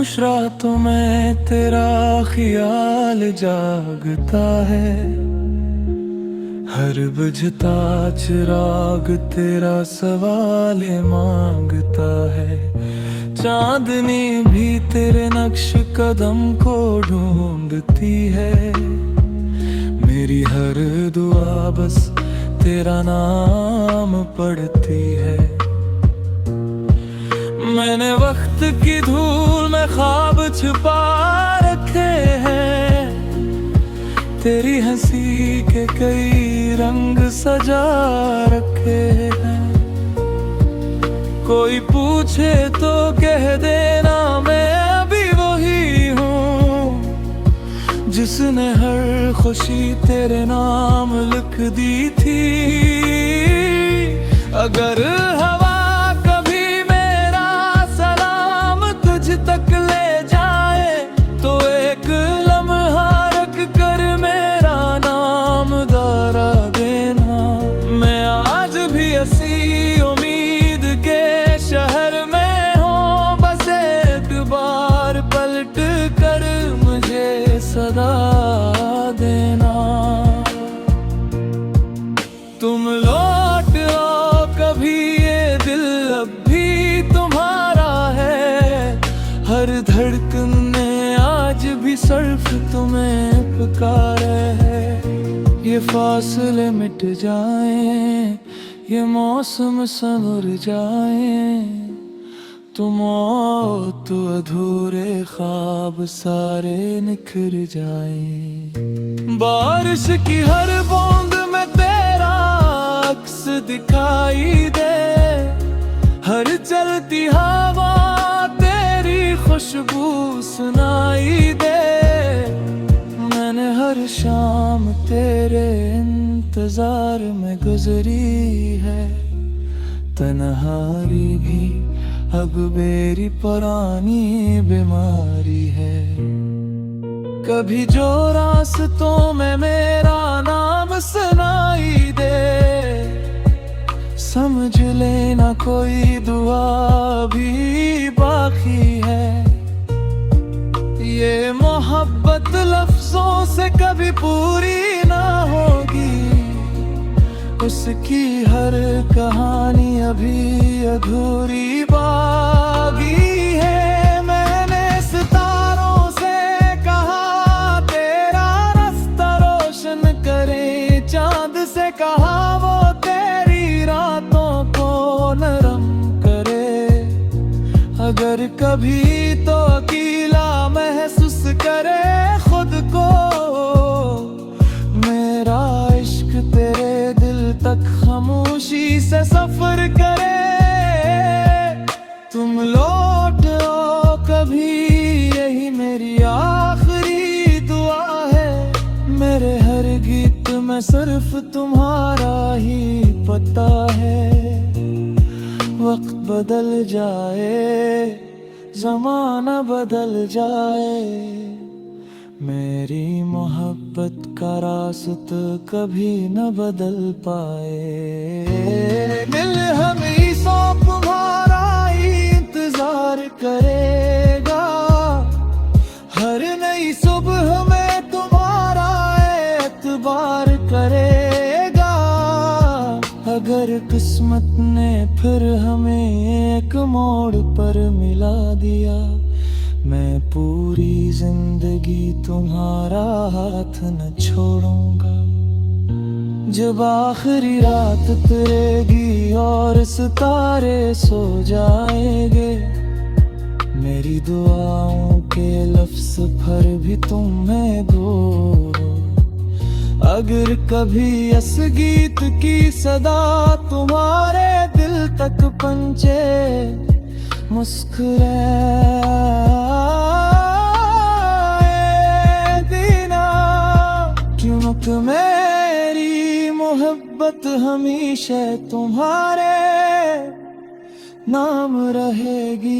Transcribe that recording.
खामोश रातों में तेरा ख्याल जागता है। हर बुझता चिराग तेरा सवाल मांगता है। चांदनी भी तेरे नक्श कदम को ढूंढती है। मेरी हर दुआ बस तेरा नाम पढ़ती है। मैंने वक्त की धूल में ख्वाब छुपा रखे हैं। तेरी हंसी के कई रंग सजा रखे हैं। कोई पूछे तो कह देना मैं अभी वही हूँ जिसने हर खुशी तेरे नाम लिख दी थी। अगर हवा तक ले जाए तो एक लम्हा रख कर मेरा नाम दोहरा देना। मैं आज भी हंसी उम्मीद के शहर में हूँ। बस एक बार पलट कर मुझे सदा देना। तुम लौट आओ कभी, ये दिल अब भी तुम्हारा है। हर धड़कन ने आज भी सिर्फ तुम्हें पुकारा है। ये फासले मिट जाएं, ये मौसम संवर जाएं, तुम हो तो अधूरे ख्वाब सारे निखर जाएं। बारिश की हर बूंद में तेरा अक्स दिखाई दे। हर चलती हवा खुशबू सुनाई दे। मैंने हर शाम तेरे इंतजार में गुजरी है। तन्हाई भी अब मेरी पुरानी बीमारी है। कभी जो रास्तों में मेरा नाम सुनाई दे, समझ लेना कोई दुआ भी बाकी है। ये मोहब्बत लफ्जों से कभी पूरी ना होगी। उसकी हर कहानी अभी अधूरी बाकी है। मैंने सितारों से कहा तेरा रास्ता रोशन करे। चांद से कहा वो तेरी रातों को नरम करे। अगर कभी तो अकेला महसूस करे खुद को, मेरा इश्क तेरे दिल तक खामोशी से सफर करे। तुम लौट आओ कभी, यही मेरी आखिरी दुआ है। मेरे हर गीत में सिर्फ तुम्हारा ही पता है। वक्त बदल जाए, ज़माना बदल जाए, मेरी मोहब्बत का रास्ता कभी न बदल पाए। दिल हमेशा तुम्हारा ही इंतजार करेगा। हर नई सुबह में तुम्हारा एतबार करेगा। अगर किस्मत ने फिर हमें एक मोड़ पर मिला दिया, मैं पूरी जिंदगी तुम्हारा हाथ न छोड़ूंगा। जब आखिरी रात उतरेगी और सितारे सो जाएंगे, मेरी दुआओं के लफ्ज़ पर भी तुम्हें दो। अगर कभी इस गीत की सदा तुम्हारे दिल तक पहुंचे, मुस्कुराए देना। क्योंकि मेरी मोहब्बत हमेशा तुम्हारे नाम रहेगी।